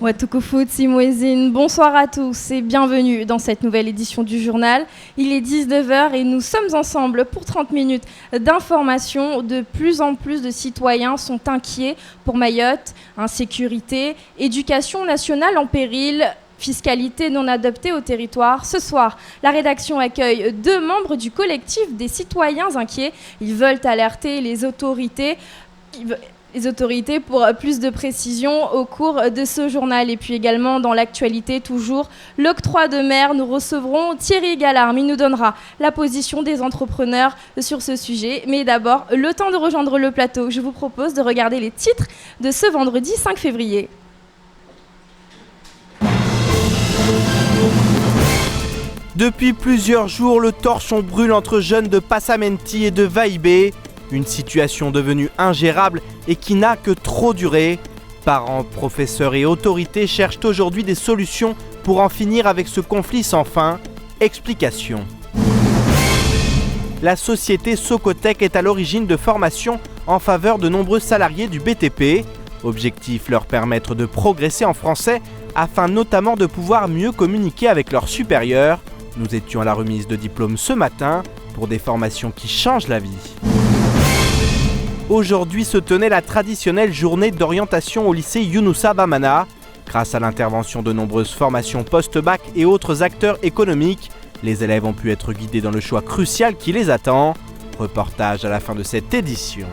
Watukufuti Mouezine, bonsoir à tous et bienvenue dans cette nouvelle édition du journal. Il est 19h et nous sommes ensemble pour 30 minutes d'information. De plus en plus de citoyens sont inquiets pour Mayotte. Insécurité, éducation nationale en péril, fiscalité non adaptée au territoire. Ce soir, la rédaction accueille 2 membres du collectif des citoyens inquiets. Ils veulent alerter les autorités pour plus de précision au cours de ce journal. Et puis également dans l'actualité toujours, l'octroi de mer, nous recevrons Thierry Gallarme. Il nous donnera la position des entrepreneurs sur ce sujet. Mais d'abord, le temps de rejoindre le plateau. Je vous propose de regarder les titres de ce vendredi 5 février. Depuis plusieurs jours, le torchon brûle entre jeunes de Passamenti et de Vaïbé. Une situation devenue ingérable et qui n'a que trop duré. Parents, professeurs et autorités cherchent aujourd'hui des solutions pour en finir avec ce conflit sans fin. Explication. La société Socotec est à l'origine de formations en faveur de nombreux salariés du BTP. Objectif, leur permettre de progresser en français afin notamment de pouvoir mieux communiquer avec leurs supérieurs. Nous étions à la remise de diplômes ce matin pour des formations qui changent la vie. Aujourd'hui se tenait la traditionnelle journée d'orientation au lycée Younoussa Bamana. Grâce à l'intervention de nombreuses formations post-bac et autres acteurs économiques, les élèves ont pu être guidés dans le choix crucial qui les attend. Reportage à la fin de cette édition.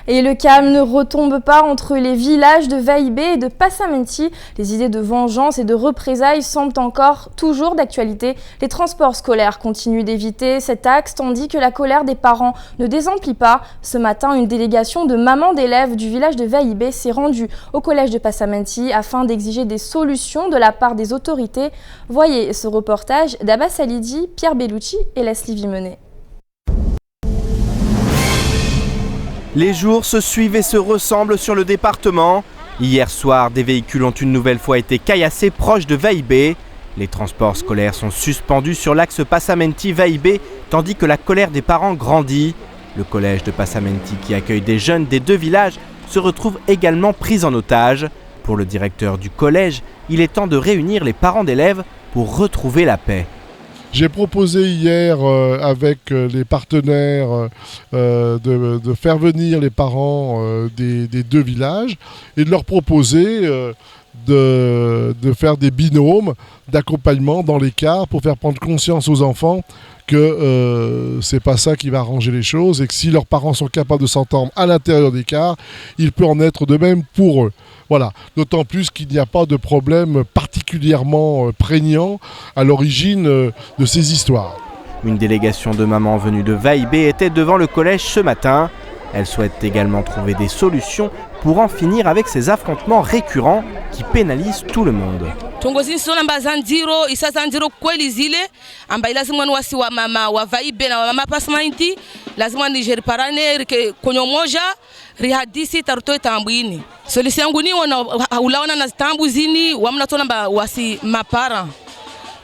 Et le calme ne retombe pas entre les villages de Vaïbé et de Passamenti. Les idées de vengeance et de représailles semblent encore toujours d'actualité. Les transports scolaires continuent d'éviter cet axe, tandis que la colère des parents ne désemplit pas. Ce matin, une délégation de mamans d'élèves du village de Vaïbé s'est rendue au collège de Passamenti afin d'exiger des solutions de la part des autorités. Voyez ce reportage d'Abbas Salidi, Pierre Bellucci et Leslie Vimenet. Les jours se suivent et se ressemblent sur le département. Hier soir, des véhicules ont une nouvelle fois été caillassés proche de Vaïbé. Les transports scolaires sont suspendus sur l'axe Passamenti-Vaïbé, tandis que la colère des parents grandit. Le collège de Passamenti, qui accueille des jeunes des 2 villages, se retrouve également pris en otage. Pour le directeur du collège, il est temps de réunir les parents d'élèves pour retrouver la paix. J'ai proposé hier avec les partenaires de faire venir les parents des 2 villages et de leur proposer de faire des binômes d'accompagnement dans les cars pour faire prendre conscience aux enfants que c'est pas ça qui va arranger les choses et que si leurs parents sont capables de s'entendre à l'intérieur des cars, il peut en être de même pour eux. Voilà, d'autant plus qu'il n'y a pas de problème particulièrement prégnant à l'origine de ces histoires. Une délégation de mamans venues de Vaïbé était devant le collège ce matin. Elle souhaite également trouver des solutions pour en finir avec ces affrontements récurrents qui pénalisent tout le monde. Tongozini sona mbazanjiro isazanjiro kweli zile ambaye lazima ni wasi wa mama wa Vaïbé na mama Passamenti lazima ni jeriparane konyo moja rihadisi taruto tambwini solution yangu ni ulaona na tambu zini wamna tona ba wasi mapara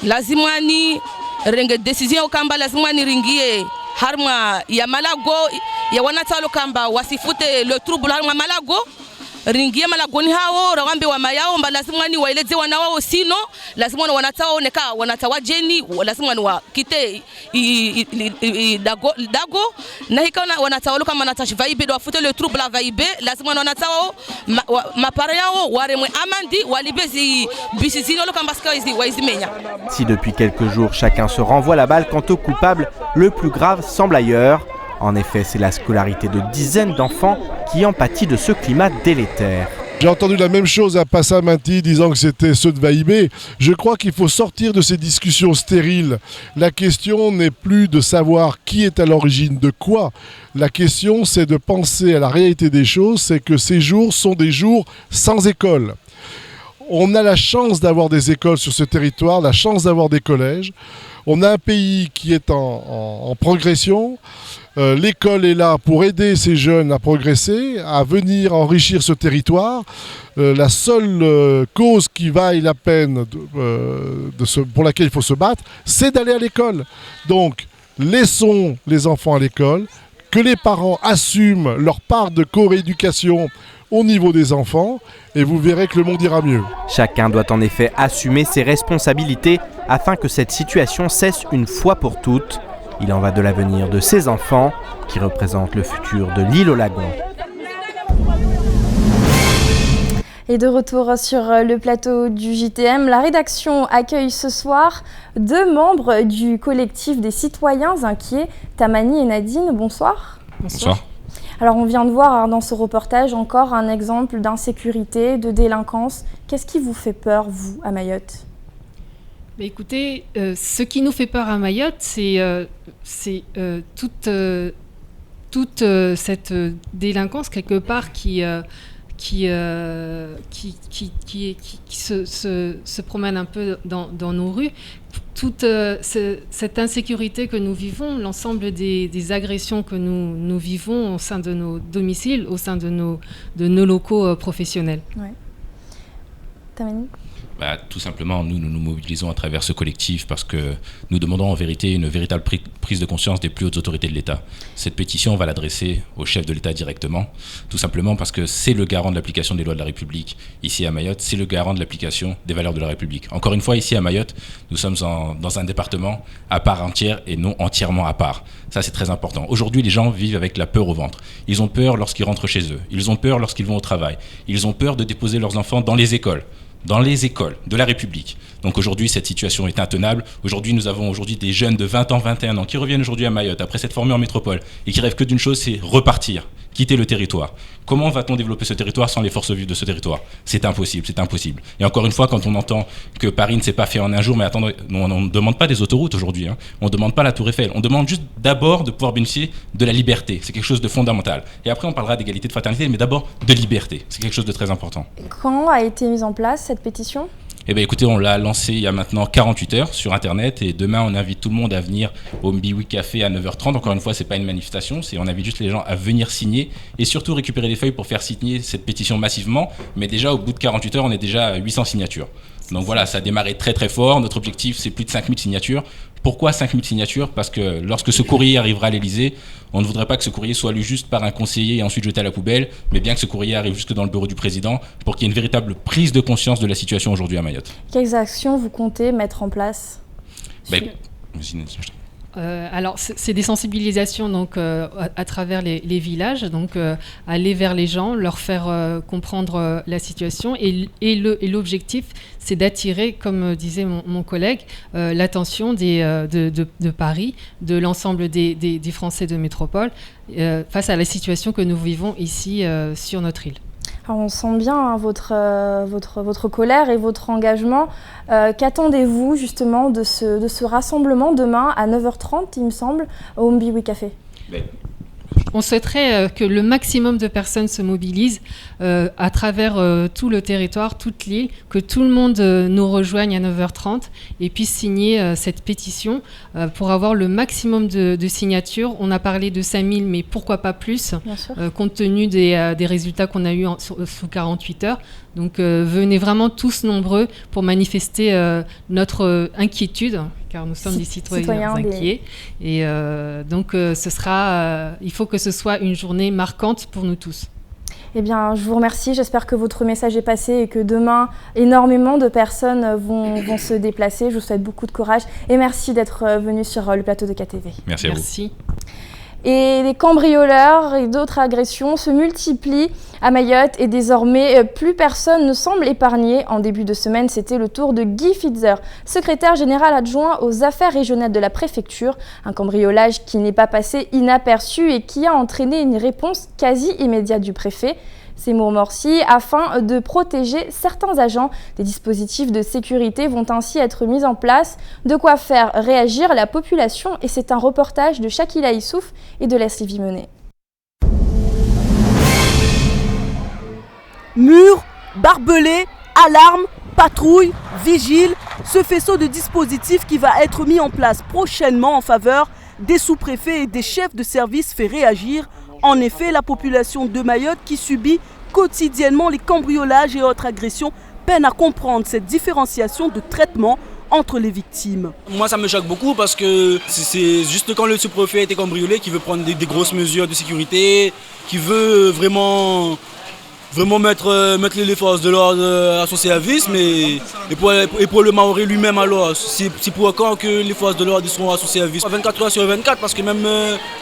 lazima ni renge decision kamba lazima ni ringie harma ya malago ya wanatalo kamba wasifute le trouble harma malago ringie malagoni hao rawambe wa mayao mba lazima ni waeleze wanawao sino lazima ni wanatao neka wanatawajeni lazima ni wakite dago na hikana wanatawalo kama natashi Vaïbé do wafute le trouble la Vaïbé lazima ni wanatao mapara yao waremwe amandi walibezi bisizino lo kamba ska izi waizimenya. Si depuis quelques jours chacun se renvoie la balle quant au coupable, le plus grave semble ailleurs. En effet, c'est la scolarité de dizaines d'enfants qui en pâtit de ce climat délétère. J'ai entendu la même chose à Passamenti disant que c'était ceux de Vaïbé. Je crois qu'il faut sortir de ces discussions stériles. La question n'est plus de savoir qui est à l'origine de quoi. La question, c'est de penser à la réalité des choses, c'est que ces jours sont des jours sans école. On a la chance d'avoir des écoles sur ce territoire, la chance d'avoir des collèges. On a un pays qui est en progression. L'école est là pour aider ces jeunes à progresser, à venir enrichir ce territoire. La seule cause qui vaille la peine pour laquelle il faut se battre, c'est d'aller à l'école. Donc, laissons les enfants à l'école, que les parents assument leur part de coréducation au niveau des enfants, et vous verrez que le monde ira mieux. Chacun doit en effet assumer ses responsabilités afin que cette situation cesse une fois pour toutes. Il en va de l'avenir de ces enfants qui représentent le futur de l'île aux lagons. Et de retour sur le plateau du JTM, la rédaction accueille ce soir 2 membres du collectif des citoyens inquiets, Tamani et Nadine. Bonsoir. Bonsoir. Alors on vient de voir dans ce reportage encore un exemple d'insécurité, de délinquance. Qu'est-ce qui vous fait peur, vous, à Mayotte ? Écoutez, ce qui nous fait peur à Mayotte, c'est toute cette délinquance quelque part qui se promène un peu dans nos rues. Toute cette insécurité que nous vivons, l'ensemble des agressions que nous vivons au sein de nos domiciles, au sein de nos locaux professionnels. Ouais. Tamani ? Tout simplement, nous nous mobilisons à travers ce collectif parce que nous demandons en vérité une véritable prise de conscience des plus hautes autorités de l'État. Cette pétition, on va l'adresser au chef de l'État directement, tout simplement parce que c'est le garant de l'application des lois de la République. Ici à Mayotte, c'est le garant de l'application des valeurs de la République. Encore une fois, ici à Mayotte, nous sommes dans un département à part entière et non entièrement à part. Ça, c'est très important. Aujourd'hui, les gens vivent avec la peur au ventre. Ils ont peur lorsqu'ils rentrent chez eux. Ils ont peur lorsqu'ils vont au travail. Ils ont peur de déposer leurs enfants dans les écoles de la République. Donc aujourd'hui, cette situation est intenable. Aujourd'hui, nous avons des jeunes de 20 ans, 21 ans qui reviennent aujourd'hui à Mayotte après s'être formés en métropole et qui rêvent que d'une chose, c'est repartir, quitter le territoire. Comment va-t-on développer ce territoire sans les forces vives de ce territoire ? C'est impossible. Et encore une fois, quand on entend que Paris ne s'est pas fait en un jour, mais attendez, on ne demande pas des autoroutes aujourd'hui, hein. On ne demande pas la Tour Eiffel, on demande juste d'abord de pouvoir bénéficier de la liberté. C'est quelque chose de fondamental. Et après, on parlera d'égalité, de fraternité, mais d'abord de liberté. C'est quelque chose de très important. Quand a été mise en place cette pétition ? Eh bien écoutez, on l'a lancé il y a maintenant 48 heures sur Internet et demain on invite tout le monde à venir au Mbiwi Café à 9h30. Encore une fois, c'est pas une manifestation, on invite juste les gens à venir signer et surtout récupérer les feuilles pour faire signer cette pétition massivement. Mais déjà au bout de 48 heures, on est déjà à 800 signatures. Donc voilà, ça a démarré très très fort. Notre objectif, c'est plus de 5000 signatures. Pourquoi 5000 signatures ? Parce que lorsque ce courrier arrivera à l'Élysée, on ne voudrait pas que ce courrier soit lu juste par un conseiller et ensuite jeté à la poubelle, mais bien que ce courrier arrive jusque dans le bureau du président pour qu'il y ait une véritable prise de conscience de la situation aujourd'hui à Mayotte. Quelles actions vous comptez mettre en place ? Alors, c'est des sensibilisations donc, à travers les villages, donc aller vers les gens, leur faire comprendre la situation. Et l'objectif, c'est d'attirer, comme disait mon collègue, l'attention de Paris, de l'ensemble des Français de métropole, face à la situation que nous vivons ici sur notre île. Alors on sent bien votre colère et votre engagement. Qu'attendez-vous justement de ce rassemblement demain à 9h30, il me semble, au Mbiwi Café ? On souhaiterait que le maximum de personnes se mobilisent à travers tout le territoire, toute l'île, que tout le monde nous rejoigne à 9h30 et puisse signer cette pétition pour avoir le maximum de signatures. On a parlé de 5000, mais pourquoi pas plus, compte tenu des résultats qu'on a eus sous 48 heures. Donc venez vraiment tous nombreux pour manifester notre inquiétude, car nous sommes des citoyens inquiets. Et donc il faut que ce soit une journée marquante pour nous tous. Eh bien, je vous remercie. J'espère que votre message est passé et que demain, énormément de personnes vont se déplacer. Je vous souhaite beaucoup de courage et merci d'être venu sur le plateau de KTV. Merci à vous. Et les cambrioleurs et d'autres agressions se multiplient à Mayotte et désormais plus personne ne semble épargné. En début de semaine, c'était le tour de Guy Fitzer, secrétaire général adjoint aux affaires régionales de la préfecture. Un cambriolage qui n'est pas passé inaperçu et qui a entraîné une réponse quasi immédiate du préfet. Seymour Morsi, afin de protéger certains agents. Des dispositifs de sécurité vont ainsi être mis en place, de quoi faire réagir la population. Et c'est un reportage de Shakila Issouf et de Leslie Vimonet. Murs, barbelés, alarmes, patrouilles, vigiles, ce faisceau de dispositifs qui va être mis en place prochainement en faveur des sous-préfets et des chefs de service fait réagir. En effet, la population de Mayotte qui subit quotidiennement les cambriolages et autres agressions peine à comprendre cette différenciation de traitement entre les victimes. Moi ça me choque beaucoup parce que c'est juste quand le sous-préfet a été cambriolé qui veut prendre des grosses mesures de sécurité, qui veut vraiment mettre les forces de l'ordre à son service, et pour le Maoré lui-même alors, c'est pour quand que les forces de l'ordre seront à son service 24 heures sur 24 parce que même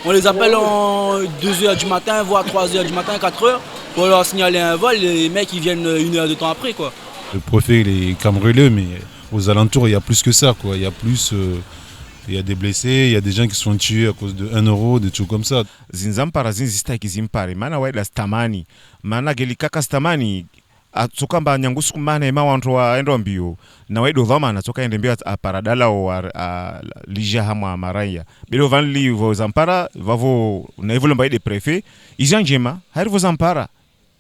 on les appelle en 2h du matin, voire 3h du matin, 4h, pour leur signaler un vol, les mecs ils viennent 1 heure de temps après quoi. Le préfet il est cambriolé mais aux alentours il y a plus que ça quoi, il y a plus... Il y a des blessés, il y a des gens qui sont tués à cause de 1 euro, des trucs comme ça. Zinzampara zinzistaki zimpare mana waida stamani mana gelikaka stamani atsoka mba nyangusu mana ema wantu wa endo mbio na waido vamana tsoka ende mbio aparadala o lija hamwa maraya bilo vanli vo zampara vavo na evoluo mba ide prefet ijanjema hari vo zampara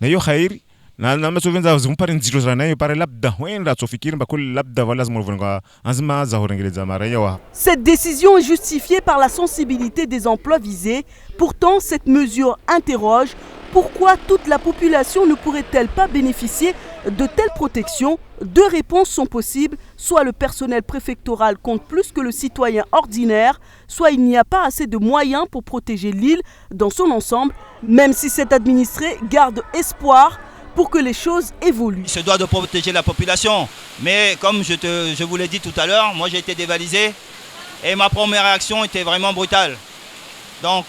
na yo khairi na masovenza zimpare nzito zanayo pare labda wenda tsofikiri mbakuli labda wala zimolvonga anzima za horengeleza maraya wa. Cette décision est justifiée par la sensibilité des emplois visés. Pourtant, cette mesure interroge. Pourquoi toute la population ne pourrait-elle pas bénéficier de telles protections? 2 réponses sont possibles. Soit le personnel préfectoral compte plus que le citoyen ordinaire, soit il n'y a pas assez de moyens pour protéger l'île dans son ensemble, même si cet administré garde espoir pour que les choses évoluent. Il se doit de protéger la population, mais comme je vous l'ai dit tout à l'heure, moi j'ai été dévalisé et ma première réaction était vraiment brutale. Donc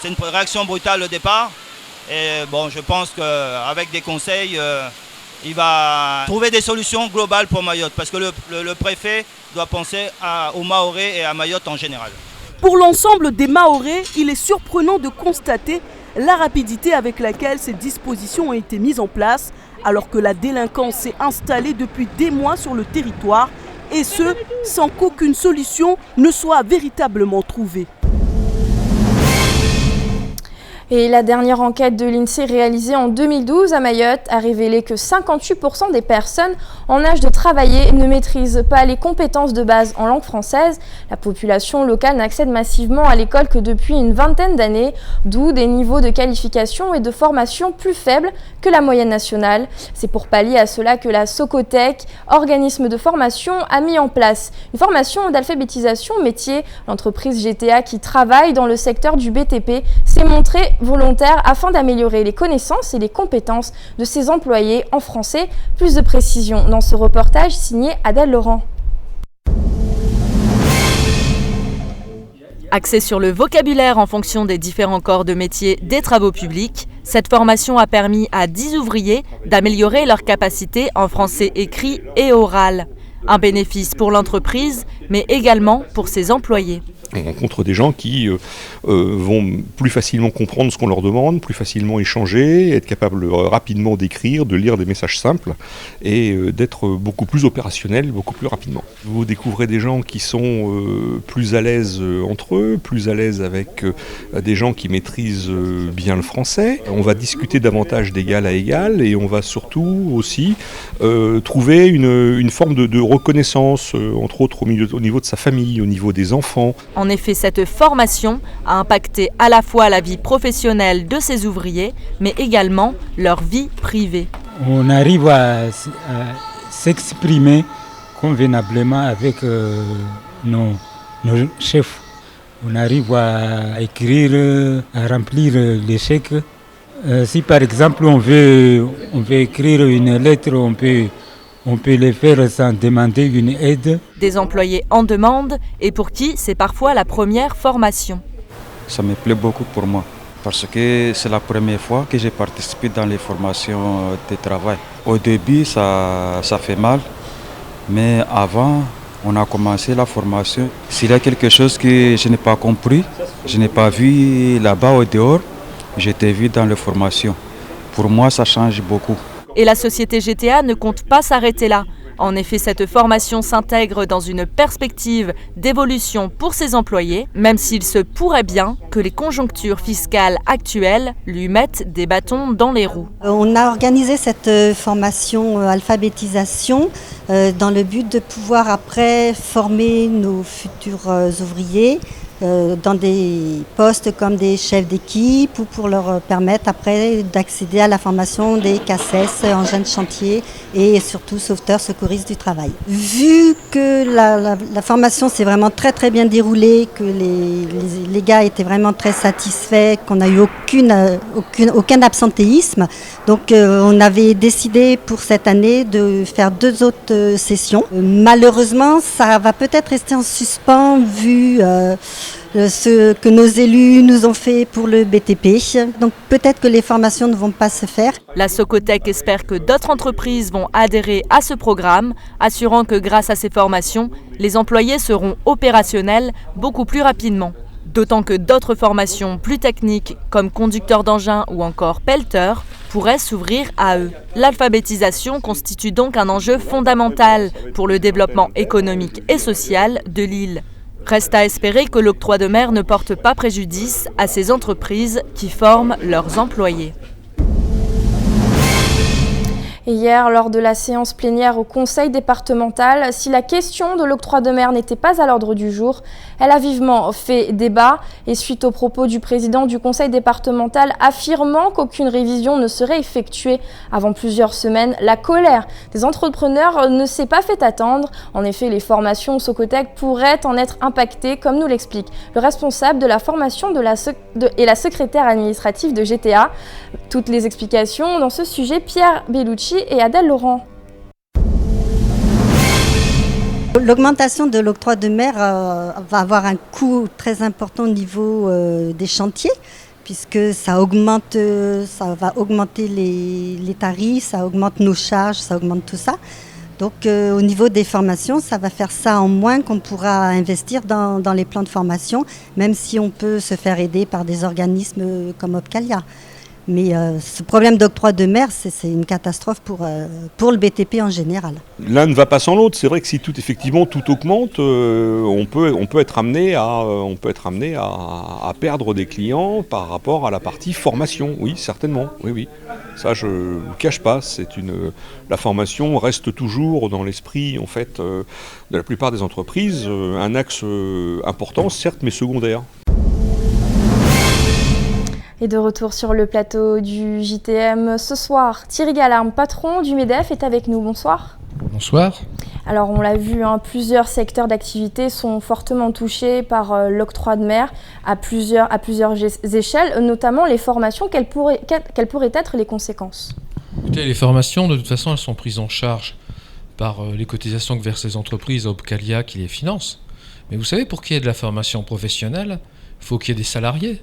c'est une réaction brutale au départ et bon, je pense qu'avec des conseils, il va trouver des solutions globales pour Mayotte parce que le préfet doit penser aux Mahorais et à Mayotte en général. Pour l'ensemble des Mahorais, il est surprenant de constater la rapidité avec laquelle ces dispositions ont été mises en place, alors que la délinquance s'est installée depuis des mois sur le territoire, et ce, sans qu'aucune solution ne soit véritablement trouvée. Et la dernière enquête de l'INSEE réalisée en 2012 à Mayotte a révélé que 58% des personnes en âge de travailler ne maîtrisent pas les compétences de base en langue française. La population locale n'accède massivement à l'école que depuis une vingtaine d'années, d'où des niveaux de qualification et de formation plus faibles que la moyenne nationale. C'est pour pallier à cela que la Socotec, organisme de formation, a mis en place une formation d'alphabétisation métier. L'entreprise GTA qui travaille dans le secteur du BTP s'est montrée volontaire afin d'améliorer les connaissances et les compétences de ses employés en français. Plus de précisions dans ce reportage signé Adèle Laurent. Axée sur le vocabulaire en fonction des différents corps de métier des travaux publics, cette formation a permis à 10 ouvriers d'améliorer leurs capacités en français écrit et oral. Un bénéfice pour l'entreprise, mais également pour ses employés. On rencontre des gens qui vont plus facilement comprendre ce qu'on leur demande, plus facilement échanger, être capables rapidement d'écrire, de lire des messages simples et d'être beaucoup plus opérationnels, beaucoup plus rapidement. Vous découvrez des gens qui sont plus à l'aise entre eux, plus à l'aise avec des gens qui maîtrisent bien le français. On va discuter davantage d'égal à égal et on va surtout aussi trouver une forme de reconnaissance, entre autres au niveau de sa famille, au niveau des enfants. En effet, cette formation a impacté à la fois la vie professionnelle de ces ouvriers, mais également leur vie privée. On arrive à s'exprimer convenablement avec nos chefs. On arrive à écrire, à remplir les chèques. Si par exemple on veut écrire une lettre, on peut le faire sans demander une aide. Des employés en demande et pour qui c'est parfois la première formation. Ça me plaît beaucoup pour moi parce que c'est la première fois que j'ai participé dans les formations de travail. Au début, ça fait mal, mais avant, on a commencé la formation. S'il y a quelque chose que je n'ai pas compris, je n'ai pas vu là-bas au dehors, j'étais vu dans les formations. Pour moi, ça change beaucoup. Et la société GTA ne compte pas s'arrêter là. En effet, cette formation s'intègre dans une perspective d'évolution pour ses employés, même s'il se pourrait bien que les conjonctures fiscales actuelles lui mettent des bâtons dans les roues. On a organisé cette formation alphabétisation dans le but de pouvoir après former nos futurs ouvriers dans des postes comme des chefs d'équipe ou pour leur permettre après d'accéder à la formation des CACES, engins de chantier et surtout sauveteurs secouristes du travail. Vu que la formation s'est vraiment très très bien déroulée, que les gars étaient vraiment très satisfaits, qu'on n'a eu aucun absentéisme, donc on avait décidé pour cette année de faire 2 autres sessions. Malheureusement, ça va peut-être rester en suspens vu ce que nos élus nous ont fait pour le BTP. Donc peut-être que les formations ne vont pas se faire. La Socotec espère que d'autres entreprises vont adhérer à ce programme, assurant que grâce à ces formations, les employés seront opérationnels beaucoup plus rapidement. D'autant que d'autres formations plus techniques, comme conducteur d'engin ou encore pelleteur, pourraient s'ouvrir à eux. L'alphabétisation constitue donc un enjeu fondamental pour le développement économique et social de l'île. Reste à espérer que l'octroi de mer ne porte pas préjudice à ces entreprises qui forment leurs employés. Hier, lors de la séance plénière au conseil départemental, si la question de l'octroi de mer n'était pas à l'ordre du jour, elle a vivement fait débat et suite aux propos du président du conseil départemental affirmant qu'aucune révision ne serait effectuée avant plusieurs semaines, la colère des entrepreneurs ne s'est pas fait attendre. En effet, les formations au Socotec pourraient en être impactées, comme nous l'explique le responsable de la formation et la secrétaire administrative de GTA. Toutes les explications dans ce sujet, Pierre Bellucci et Adèle Laurent. L'augmentation de l'octroi de mer va avoir un coût très important au niveau des chantiers, puisque ça va augmenter les tarifs, ça augmente nos charges, ça augmente tout ça. Donc au niveau des formations, ça va faire ça en moins qu'on pourra investir dans les plans de formation, même si on peut se faire aider par des organismes comme Opcalia. Mais ce problème d'octroi de mer, c'est une catastrophe pour le BTP en général. L'un ne va pas sans l'autre. C'est vrai que si tout augmente, on peut être amené à perdre des clients par rapport à la partie formation. Oui, certainement. Oui. Ça, je ne vous cache pas. La formation reste toujours dans l'esprit en fait, de la plupart des entreprises un axe important, certes, mais secondaire. Et de retour sur le plateau du JTM ce soir, Thierry Gallarme, patron du MEDEF, est avec nous. Bonsoir. Bonsoir. Alors on l'a vu, plusieurs secteurs d'activité sont fortement touchés par l'octroi de mer à plusieurs échelles, notamment les formations. Quelles pourraient être les conséquences ? Écoutez, les formations, de toute façon, elles sont prises en charge par les cotisations que versent les entreprises à Opcalia qui les finance. Mais vous savez, pour qu'il y ait de la formation professionnelle, il faut qu'il y ait des salariés.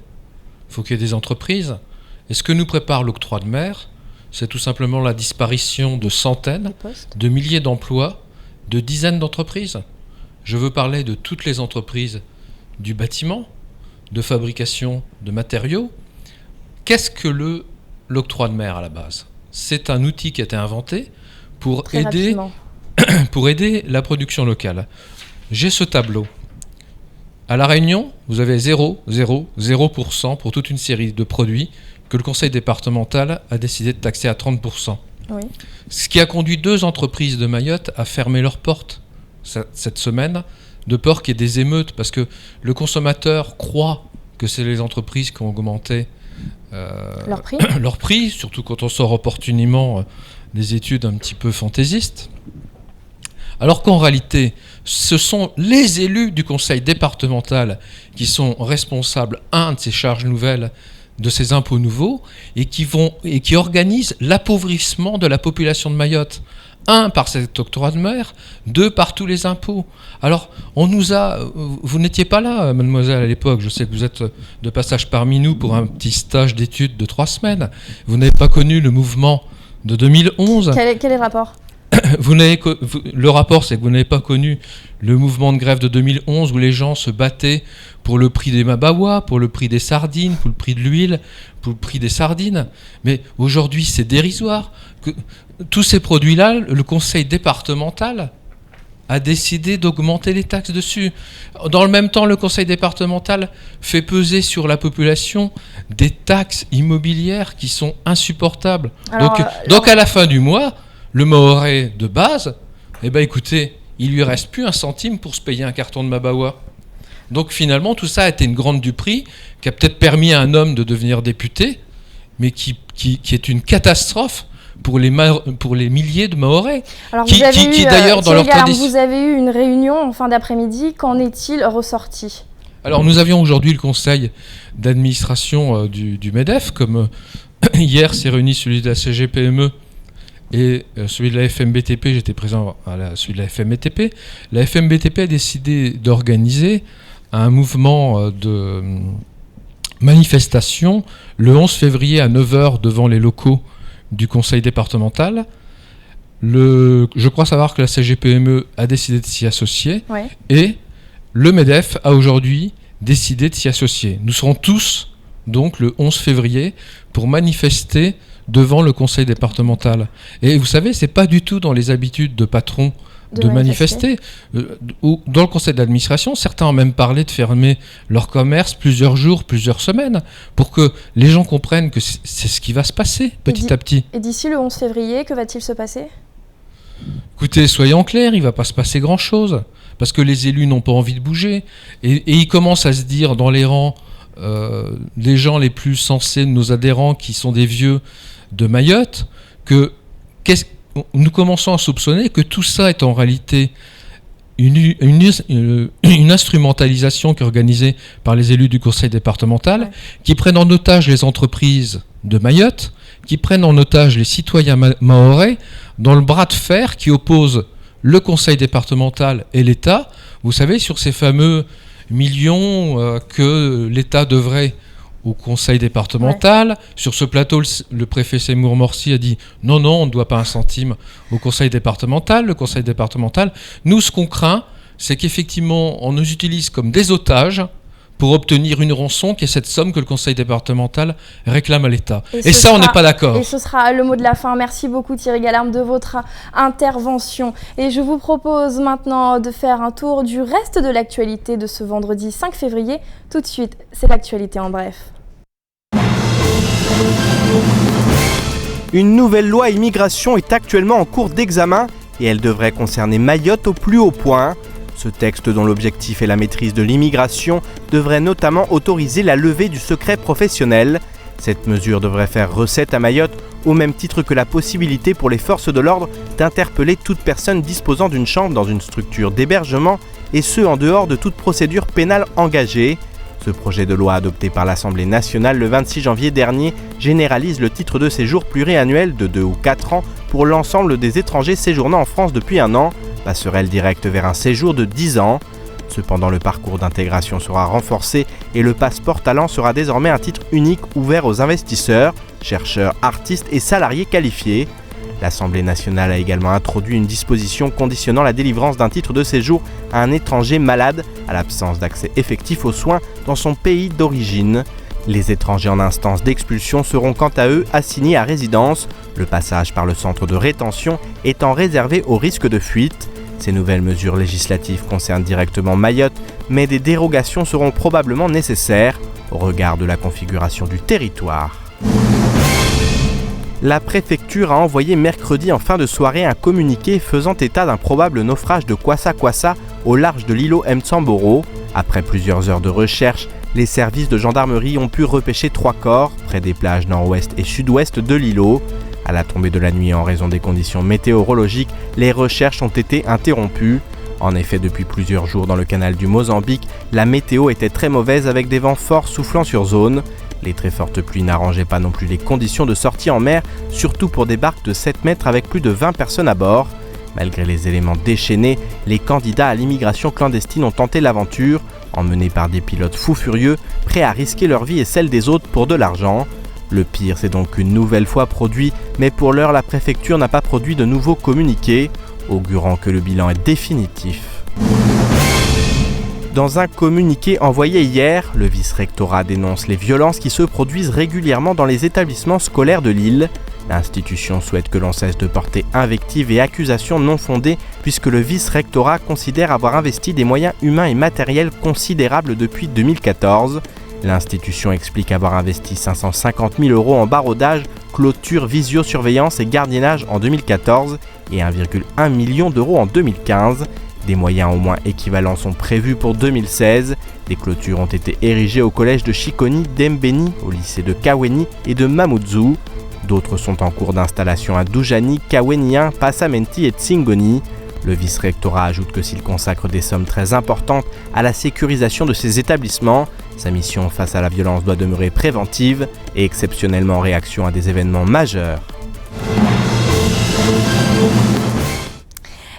Il faut qu'il y ait des entreprises. Et ce que nous prépare l'octroi de mer, c'est tout simplement la disparition de centaines, de milliers d'emplois, de dizaines d'entreprises. Je veux parler de toutes les entreprises du bâtiment, de fabrication de matériaux. Qu'est-ce que l'octroi de mer à la base ? C'est un outil qui a été inventé pour aider la production locale. J'ai ce tableau. À La Réunion, vous avez 0,0% pour toute une série de produits que le conseil départemental a décidé de taxer à 30%. Oui. Ce qui a conduit 2 entreprises de Mayotte à fermer leurs portes cette semaine, de peur qu'il y ait des émeutes, parce que le consommateur croit que c'est les entreprises qui ont augmenté leur prix, surtout quand on sort opportunément des études un petit peu fantaisistes. Alors qu'en réalité, ce sont les élus du conseil départemental qui sont responsables, de ces charges nouvelles, de ces impôts nouveaux, et qui organisent l'appauvrissement de la population de Mayotte. 1, par cet octroi de mer, 2, par tous les impôts. Alors, vous n'étiez pas là, mademoiselle, à l'époque. Je sais que vous êtes de passage parmi nous pour un petit stage d'études de 3 semaines. Vous n'avez pas connu le mouvement de 2011. Quel est le rapport ? Le rapport, c'est que vous n'avez pas connu le mouvement de grève de 2011 où les gens se battaient pour le prix des mabawa, pour le prix des sardines, pour le prix de l'huile, pour le prix des sardines. Mais aujourd'hui, c'est dérisoire. Tous ces produits-là, le conseil départemental a décidé d'augmenter les taxes dessus. Dans le même temps, le conseil départemental fait peser sur la population des taxes immobilières qui sont insupportables. Donc à la fin du mois, le Mahorais de base, écoutez, il lui reste plus un centime pour se payer un carton de mabawa. Donc finalement, tout ça a été une grande duperie qui a peut-être permis à un homme de devenir député, mais qui est une catastrophe pour les milliers de Mahorais. Alors qui d'ailleurs, dans leur tradition... Vous avez eu une réunion en fin d'après-midi. Qu'en est-il ressorti ? Alors nous avions aujourd'hui le conseil d'administration du MEDEF, comme hier s'est réuni celui de la CGPME et celui de la FMBTP, j'étais présent à celui de la FMBTP. La FMBTP a décidé d'organiser un mouvement de manifestation le 11 février à 9h devant les locaux du conseil départemental. Je crois savoir que la CGPME a décidé de s'y associer, ouais. Et le MEDEF a aujourd'hui décidé de s'y associer. Nous serons tous, donc, le 11 février pour manifester devant le conseil départemental. Et vous savez, c'est pas du tout dans les habitudes de patrons de manifester. Dans le conseil d'administration, certains ont même parlé de fermer leur commerce plusieurs jours, plusieurs semaines, pour que les gens comprennent que c'est ce qui va se passer petit à petit. Et d'ici le 11 février, que va-t-il se passer ? Écoutez, soyons clairs, il ne va pas se passer grand-chose, parce que les élus n'ont pas envie de bouger. Et ils commencent à se dire dans les rangs, les gens les plus sensés de nos adhérents, qui sont des vieux de Mayotte, que nous commençons à soupçonner que tout ça est en réalité une instrumentalisation qui est organisée par les élus du conseil départemental, ouais. Qui prennent en otage les entreprises de Mayotte, qui prennent en otage les citoyens mahorais, dans le bras de fer qui oppose le conseil départemental et l'État. Vous savez, sur ces fameux millions que l'État devrait au conseil départemental. Ouais. Sur ce plateau, le préfet Seymour Morsi a dit non, on ne doit pas un centime au conseil départemental. Le conseil départemental, nous, ce qu'on craint, c'est qu'effectivement, on nous utilise comme des otages pour obtenir une rançon qui est cette somme que le conseil départemental réclame à l'État. Et ça, on n'est pas d'accord. Et ce sera le mot de la fin. Merci beaucoup Thierry Gallarme de votre intervention. Et je vous propose maintenant de faire un tour du reste de l'actualité de ce vendredi 5 février. Tout de suite, c'est l'actualité en bref. Une nouvelle loi immigration est actuellement en cours d'examen et elle devrait concerner Mayotte au plus haut point. Ce texte, dont l'objectif est la maîtrise de l'immigration, devrait notamment autoriser la levée du secret professionnel. Cette mesure devrait faire recette à Mayotte, au même titre que la possibilité pour les forces de l'ordre d'interpeller toute personne disposant d'une chambre dans une structure d'hébergement, et ce en dehors de toute procédure pénale engagée. Ce projet de loi adopté par l'Assemblée nationale le 26 janvier dernier généralise le titre de séjour pluriannuel de 2 ou 4 ans pour l'ensemble des étrangers séjournant en France depuis 1 an, passerelle directe vers un séjour de 10 ans. Cependant, le parcours d'intégration sera renforcé et le passeport talent sera désormais un titre unique ouvert aux investisseurs, chercheurs, artistes et salariés qualifiés. L'Assemblée nationale a également introduit une disposition conditionnant la délivrance d'un titre de séjour à un étranger malade à l'absence d'accès effectif aux soins dans son pays d'origine. Les étrangers en instance d'expulsion seront quant à eux assignés à résidence, le passage par le centre de rétention étant réservé au risque de fuite. Ces nouvelles mesures législatives concernent directement Mayotte, mais des dérogations seront probablement nécessaires au regard de la configuration du territoire. La préfecture a envoyé mercredi en fin de soirée un communiqué faisant état d'un probable naufrage de Kwassa Kwassa au large de l'îlot Mtsamboro. Après plusieurs heures de recherche, les services de gendarmerie ont pu repêcher 3 corps près des plages nord-ouest et sud-ouest de l'îlot. À la tombée de la nuit, en raison des conditions météorologiques, les recherches ont été interrompues. En effet, depuis plusieurs jours dans le canal du Mozambique, la météo était très mauvaise avec des vents forts soufflant sur zone. Les très fortes pluies n'arrangeaient pas non plus les conditions de sortie en mer, surtout pour des barques de 7 mètres avec plus de 20 personnes à bord. Malgré les éléments déchaînés, les candidats à l'immigration clandestine ont tenté l'aventure, emmenés par des pilotes fous furieux, prêts à risquer leur vie et celle des autres pour de l'argent. Le pire s'est donc une nouvelle fois produit, mais pour l'heure, la préfecture n'a pas produit de nouveaux communiqués, augurant que le bilan est définitif. Dans un communiqué envoyé hier, le vice-rectorat dénonce les violences qui se produisent régulièrement dans les établissements scolaires de l'île. L'institution souhaite que l'on cesse de porter invectives et accusations non fondées puisque le vice-rectorat considère avoir investi des moyens humains et matériels considérables depuis 2014. L'institution explique avoir investi 550 000 € en barodage, clôture, visiosurveillance et gardiennage en 2014 et 1,1 million d'euros en 2015. Des moyens au moins équivalents sont prévus pour 2016. Des clôtures ont été érigées au collège de Chikoni, d'Embeni, au lycée de Kaweni et de Mamoudzou. D'autres sont en cours d'installation à Doujani, Kaweni 1, Passamenti et Tsingoni. Le vice-rectorat ajoute que s'il consacre des sommes très importantes à la sécurisation de ces établissements, sa mission face à la violence doit demeurer préventive et exceptionnellement en réaction à des événements majeurs.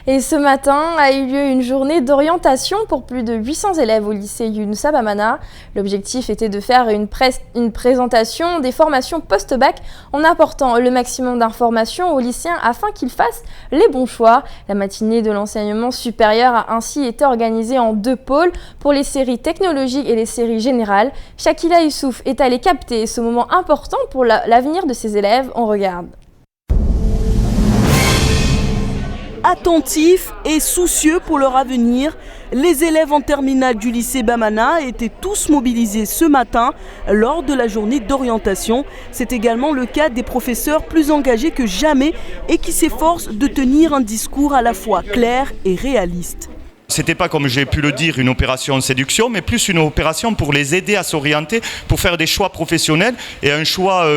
Et ce matin a eu lieu une journée d'orientation pour plus de 800 élèves au lycée Younoussa Bamana. L'objectif était de faire une présentation des formations post-bac en apportant le maximum d'informations aux lycéens afin qu'ils fassent les bons choix. La matinée de l'enseignement supérieur a ainsi été organisée en 2 pôles pour les séries technologiques et les séries générales. Shakila Youssouf est allée capter ce moment important pour l'avenir de ses élèves. On regarde. Attentifs et soucieux pour leur avenir, les élèves en terminale du lycée Bamana étaient tous mobilisés ce matin lors de la journée d'orientation. C'est également le cas des professeurs plus engagés que jamais et qui s'efforcent de tenir un discours à la fois clair et réaliste. C'était pas, comme j'ai pu le dire, une opération séduction, mais plus une opération pour les aider à s'orienter, pour faire des choix professionnels et un choix,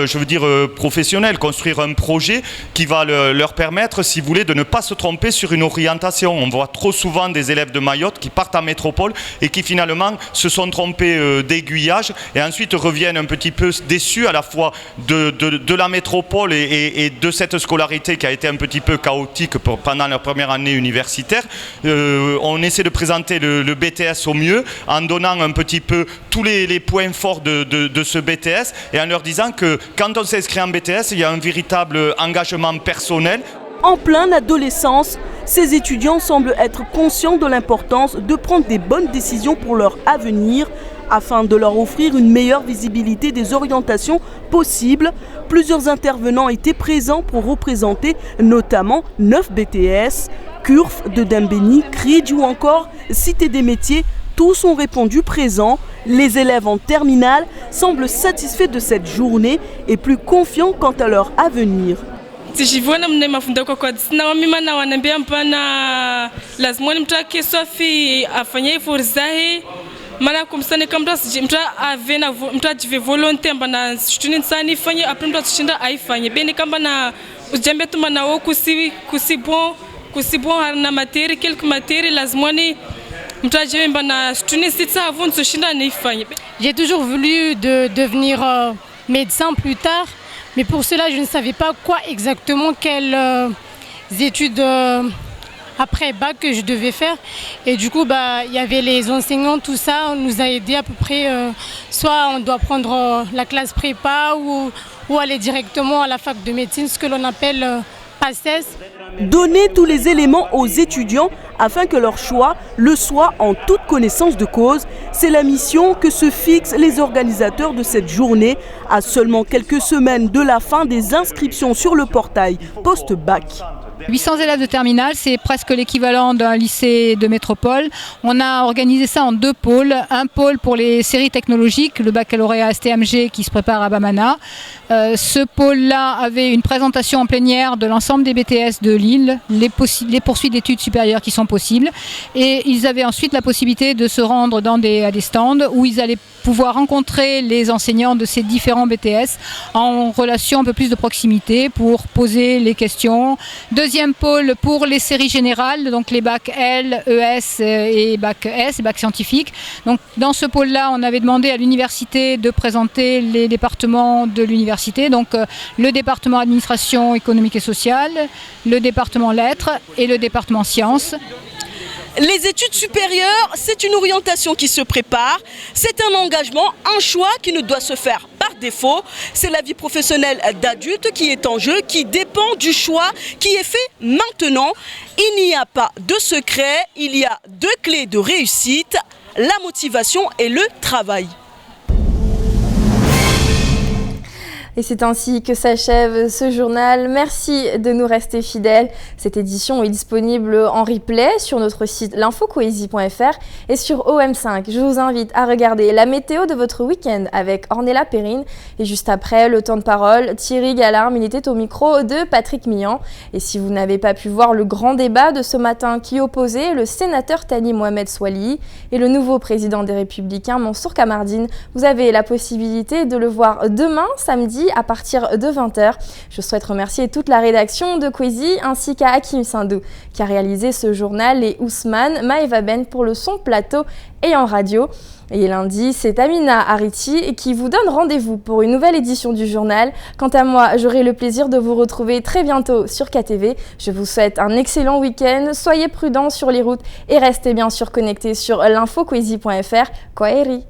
professionnel, construire un projet qui va leur permettre, si vous voulez, de ne pas se tromper sur une orientation. On voit trop souvent des élèves de Mayotte qui partent en métropole et qui finalement se sont trompés d'aiguillage et ensuite reviennent un petit peu déçus à la fois de la métropole et de cette scolarité qui a été un petit peu chaotique pendant leur première année universitaire. On essaie de présenter le BTS au mieux en donnant un petit peu tous les points forts de ce BTS et en leur disant que quand on s'inscrit en BTS, il y a un véritable engagement personnel. En pleine adolescence, ces étudiants semblent être conscients de l'importance de prendre des bonnes décisions pour leur avenir afin de leur offrir une meilleure visibilité des orientations possibles. Plusieurs intervenants étaient présents pour représenter notamment 9 BTS, CURF de Dembeni, CRIDJ ou encore Cité des métiers. Tous ont répondu présents. Les élèves en terminale semblent satisfaits de cette journée et plus confiants quant à leur avenir. Mana kumsani kamda mta avena mta jive volonté mbana student sani fanye après mta shinda ai fanye beni kamba na ujambe tu mana wo kusi bon harna matière quelques matières lazimoni mta jive mbana student sitsa avant de shinda ni fanye. J'ai toujours voulu devenir médecin plus tard, mais pour cela je ne savais pas quoi exactement quelles études après bac que je devais faire et du coup il y avait les enseignants, tout ça, on nous a aidé à peu près, soit on doit prendre la classe prépa ou aller directement à la fac de médecine, ce que l'on appelle PACES. Donner tous les éléments aux étudiants afin que leur choix le soit en toute connaissance de cause, c'est la mission que se fixent les organisateurs de cette journée à seulement quelques semaines de la fin des inscriptions sur le portail post-bac. 800 élèves de terminale, c'est presque l'équivalent d'un lycée de métropole. On a organisé ça en 2 pôles. Un pôle pour les séries technologiques, le baccalauréat STMG qui se prépare à Bamana. Ce pôle-là avait une présentation en plénière de l'ensemble des BTS de Lille, les poursuites d'études supérieures qui sont possibles. Et ils avaient ensuite la possibilité de se rendre à des stands où ils allaient pouvoir rencontrer les enseignants de ces différents BTS en relation un peu plus de proximité pour poser les questions. Deuxième pôle pour les séries générales, donc les bacs L, ES et bac S, bac scientifique. Donc dans ce pôle-là, on avait demandé à l'université de présenter les départements de l'université, donc le département administration économique et sociale, le département lettres et le département sciences. Les études supérieures, c'est une orientation qui se prépare, c'est un engagement, un choix qui ne doit se faire par défaut. C'est la vie professionnelle d'adulte qui est en jeu, qui dépend du choix qui est fait maintenant. Il n'y a pas de secret, il y a 2 clés de réussite, la motivation et le travail. Et c'est ainsi que s'achève ce journal. Merci de nous rester fidèles. Cette édition est disponible en replay sur notre site l'infocoésie.fr et sur OM5. Je vous invite à regarder la météo de votre week-end avec Ornella Perrine. Et juste après, le temps de parole, Thierry Gallarme, il était au micro de Patrick Millan. Et si vous n'avez pas pu voir le grand débat de ce matin qui opposait le sénateur Thani Mohamed Soilihi et le nouveau président des Républicains, Mansour Kamardine, vous avez la possibilité de le voir demain, samedi, à partir de 20h. Je souhaite remercier toute la rédaction de Coésie ainsi qu'à Hakim Sindou qui a réalisé ce journal et Ousmane Maeva Ben pour le son plateau et en radio. Et lundi, c'est Amina Ariti qui vous donne rendez-vous pour une nouvelle édition du journal. Quant à moi, j'aurai le plaisir de vous retrouver très bientôt sur KTV. Je vous souhaite un excellent week-end, soyez prudents sur les routes et restez bien sûr connectés sur l'infocoésie.fr. Kwaheri.